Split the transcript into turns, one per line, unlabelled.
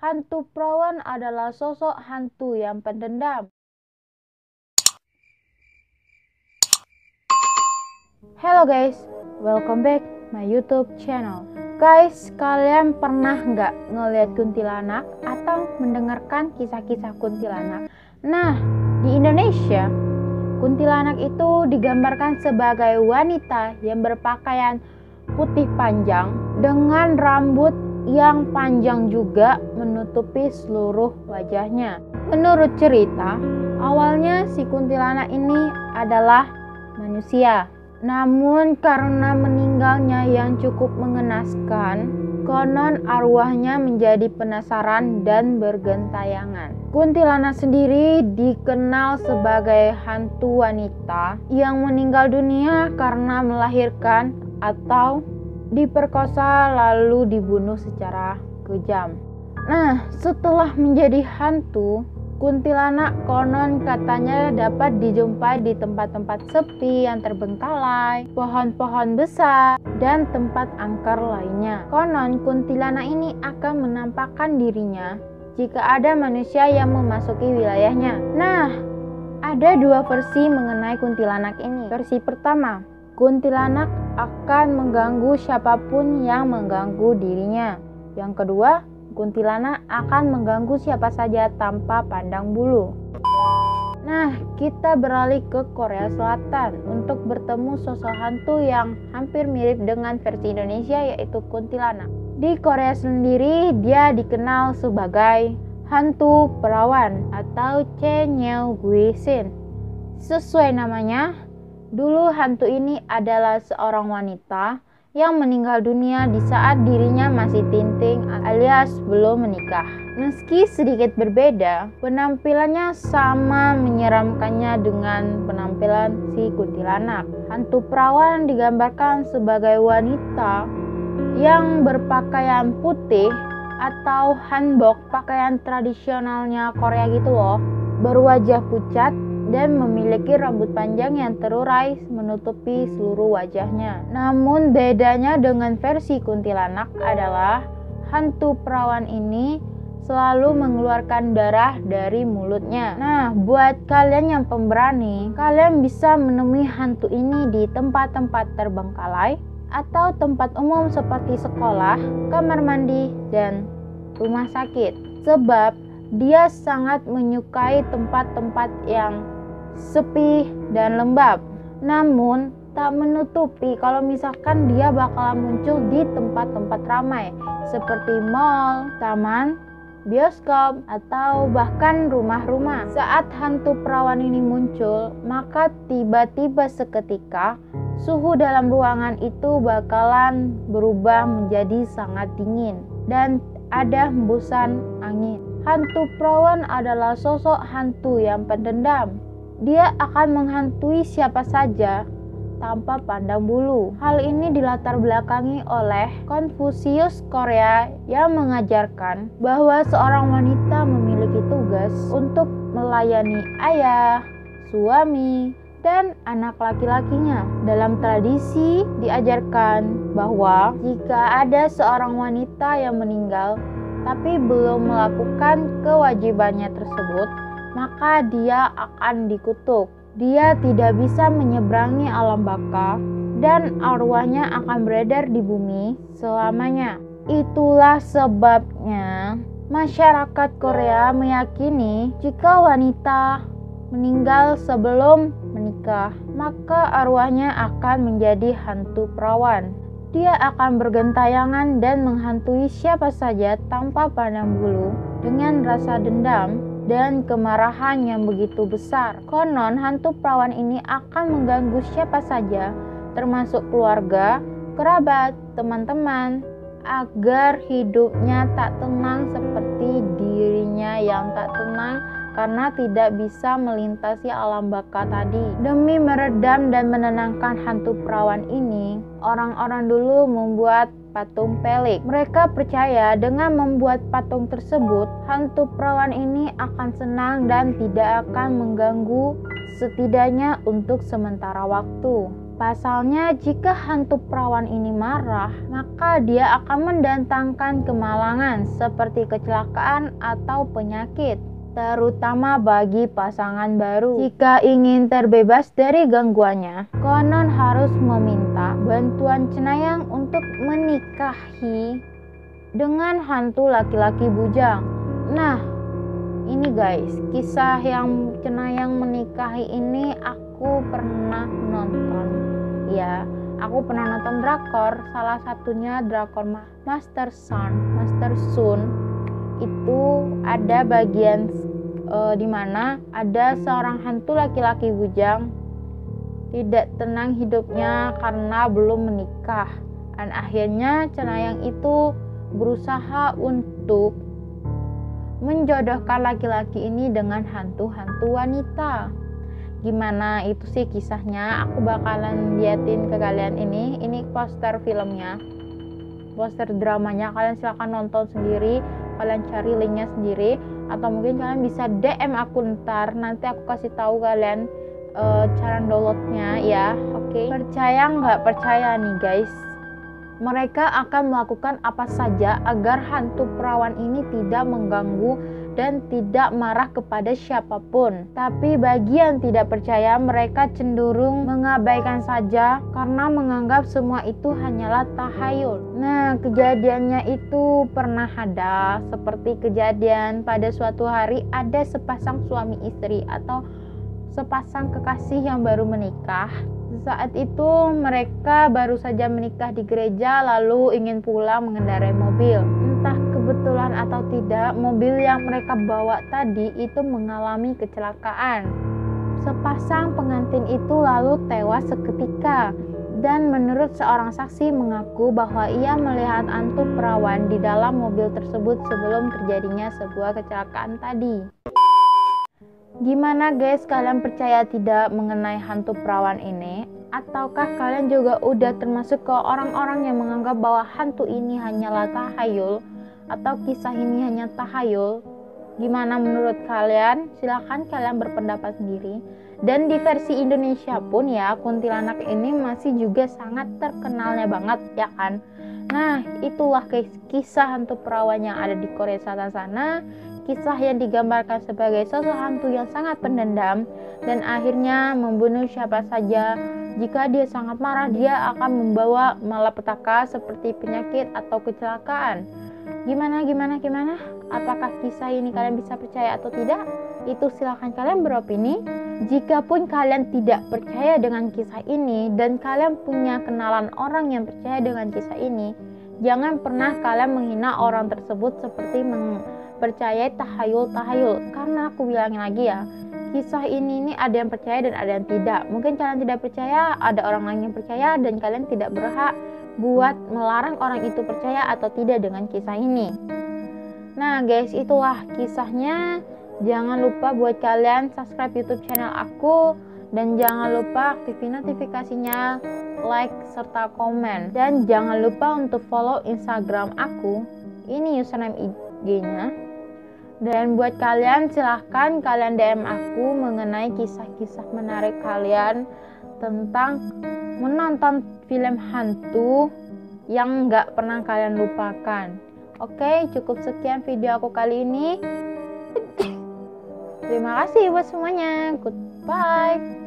Hantu perawan adalah sosok hantu yang pendendam. Hello guys, welcome back my YouTube channel. Guys, kalian pernah nggak ngeliat kuntilanak atau mendengarkan kisah-kisah kuntilanak? Nah, di Indonesia, kuntilanak itu digambarkan sebagai wanita yang berpakaian putih panjang dengan rambut yang panjang juga menutupi seluruh wajahnya. Menurut cerita, awalnya si kuntilanak ini adalah manusia. Namun karena meninggalnya yang cukup mengenaskan, konon arwahnya menjadi penasaran dan bergentayangan. Kuntilanak sendiri dikenal sebagai hantu wanita yang meninggal dunia karena melahirkan atau diperkosa lalu dibunuh secara kejam. Nah, setelah menjadi hantu, kuntilanak konon katanya dapat dijumpai di tempat-tempat sepi yang terbengkalai, pohon-pohon besar, dan tempat angker lainnya. Konon kuntilanak ini akan menampakkan dirinya jika ada manusia yang memasuki wilayahnya. Nah, ada dua versi mengenai kuntilanak ini. Versi pertama, kuntilanak akan mengganggu siapapun yang mengganggu dirinya. Yang kedua, kuntilanak akan mengganggu siapa saja tanpa pandang bulu. Nah, kita beralih ke Korea Selatan untuk bertemu sosok hantu yang hampir mirip dengan versi Indonesia, yaitu kuntilanak. Di Korea sendiri, dia dikenal sebagai hantu perawan atau Cheonggyesin. Sesuai namanya, dulu hantu ini adalah seorang wanita yang meninggal dunia di saat dirinya masih tinting alias belum menikah. Meski sedikit berbeda, penampilannya sama menyeramkannya dengan penampilan si kuntilanak. Hantu perawan digambarkan sebagai wanita yang berpakaian putih atau hanbok, pakaian tradisionalnya Korea gitu loh, berwajah pucat dan memiliki rambut panjang yang terurai menutupi seluruh wajahnya. Namun bedanya dengan versi kuntilanak adalah hantu perawan ini selalu mengeluarkan darah dari mulutnya. Nah, buat kalian yang pemberani, kalian bisa menemui hantu ini di tempat-tempat terbengkalai atau tempat umum seperti sekolah, kamar mandi, dan rumah sakit. Sebab dia sangat menyukai tempat-tempat yang sepi dan lembab. Namun tak menutupi kalau misalkan dia bakalan muncul di tempat-tempat ramai seperti mall, taman, bioskop, atau bahkan rumah-rumah. Saat hantu perawan ini muncul, maka tiba-tiba seketika suhu dalam ruangan itu bakalan berubah menjadi sangat dingin dan ada hembusan angin. Hantu perawan adalah sosok hantu yang pendendam. Dia akan menghantui siapa saja tanpa pandang bulu. Hal ini dilatar belakangi oleh Konfusius Korea yang mengajarkan bahwa seorang wanita memiliki tugas untuk melayani ayah, suami, dan anak laki-lakinya. Dalam tradisi diajarkan bahwa jika ada seorang wanita yang meninggal tapi belum melakukan kewajibannya tersebut, maka dia akan dikutuk. Dia tidak bisa menyeberangi alam baka dan arwahnya akan beredar di bumi selamanya. Itulah sebabnya masyarakat Korea meyakini jika wanita meninggal sebelum menikah, maka arwahnya akan menjadi hantu perawan. Dia akan bergentayangan dan menghantui siapa saja tanpa pandang bulu dengan rasa dendam dan kemarahan yang begitu besar. Konon hantu perawan ini akan mengganggu siapa saja, termasuk keluarga, kerabat, teman-teman, agar hidupnya tak tenang seperti dirinya yang tak tenang karena tidak bisa melintasi alam baka tadi. Demi meredam dan menenangkan hantu perawan ini, orang-orang dulu membuat patung pelik. Mereka percaya dengan membuat patung tersebut, hantu perawan ini akan senang dan tidak akan mengganggu setidaknya untuk sementara waktu. Pasalnya, jika hantu perawan ini marah, maka dia akan mendatangkan kemalangan seperti kecelakaan atau penyakit, terutama bagi pasangan baru. Jika ingin terbebas dari gangguannya, konon harus meminta bantuan cenayang untuk menikahi dengan hantu laki-laki bujang. Nah, ini guys, kisah yang cenayang menikahi ini aku pernah nonton. Ya, aku pernah nonton drakor, salah satunya drakor Master Sun. Itu ada bagian dimana ada seorang hantu laki-laki bujang tidak tenang hidupnya karena belum menikah, dan akhirnya cenayang itu berusaha untuk menjodohkan laki-laki ini dengan hantu-hantu wanita. Gimana itu sih kisahnya, aku bakalan liatin ke kalian. Ini poster filmnya, poster dramanya. Kalian silahkan nonton sendiri, kalian cari linknya sendiri, atau mungkin kalian bisa DM aku ntar, nanti aku kasih tahu kalian cara downloadnya ya. Oke. Percaya nggak percaya nih guys, mereka akan melakukan apa saja agar hantu perawan ini tidak mengganggu dan tidak marah kepada siapapun. Tapi bagi yang tidak percaya, mereka cenderung mengabaikan saja karena menganggap semua itu hanyalah tahayul. Nah, kejadiannya itu pernah ada seperti kejadian pada suatu hari ada sepasang suami istri atau sepasang kekasih yang baru menikah. Saat itu mereka baru saja menikah di gereja lalu ingin pulang mengendarai mobil. Entah kebetulan atau tidak, mobil yang mereka bawa tadi itu mengalami kecelakaan. Sepasang pengantin itu lalu tewas seketika. Dan menurut seorang saksi mengaku bahwa ia melihat hantu perawan di dalam mobil tersebut sebelum terjadinya sebuah kecelakaan tadi. Gimana guys, kalian percaya tidak mengenai hantu perawan ini? Ataukah kalian juga udah termasuk ke orang-orang yang menganggap bahwa hantu ini hanyalah tahayul atau kisah ini hanya tahayul? Gimana menurut kalian? Silahkan kalian berpendapat sendiri. Dan di versi Indonesia pun ya, kuntilanak ini masih juga sangat terkenalnya banget ya kan. Nah, itulah guys kisah hantu perawan yang ada di Korea Selatan sana. Kisah yang digambarkan sebagai sosok hantu yang sangat pendendam dan akhirnya membunuh siapa saja. Jika dia sangat marah, dia akan membawa malapetaka seperti penyakit atau kecelakaan. Gimana? Apakah kisah ini kalian bisa percaya atau tidak? Itu silahkan kalian beropini. Jikapun kalian tidak percaya dengan kisah ini dan kalian punya kenalan orang yang percaya dengan kisah ini, jangan pernah kalian menghina orang tersebut seperti percaya tahayul. Karena aku bilangin lagi ya, kisah ini ada yang percaya dan ada yang tidak. Mungkin kalian tidak percaya, ada orang lain yang percaya, dan kalian tidak berhak buat melarang orang itu percaya atau tidak dengan kisah ini. Nah guys, itulah kisahnya. Jangan lupa buat kalian subscribe YouTube channel aku, dan jangan lupa aktifin notifikasinya, like serta komen, dan jangan lupa untuk follow Instagram aku. Ini username IG-nya. Dan buat kalian, silahkan kalian DM aku mengenai kisah-kisah menarik kalian tentang menonton film hantu yang gak pernah kalian lupakan. Oke, cukup sekian video aku kali ini. Terima kasih buat semuanya. Goodbye.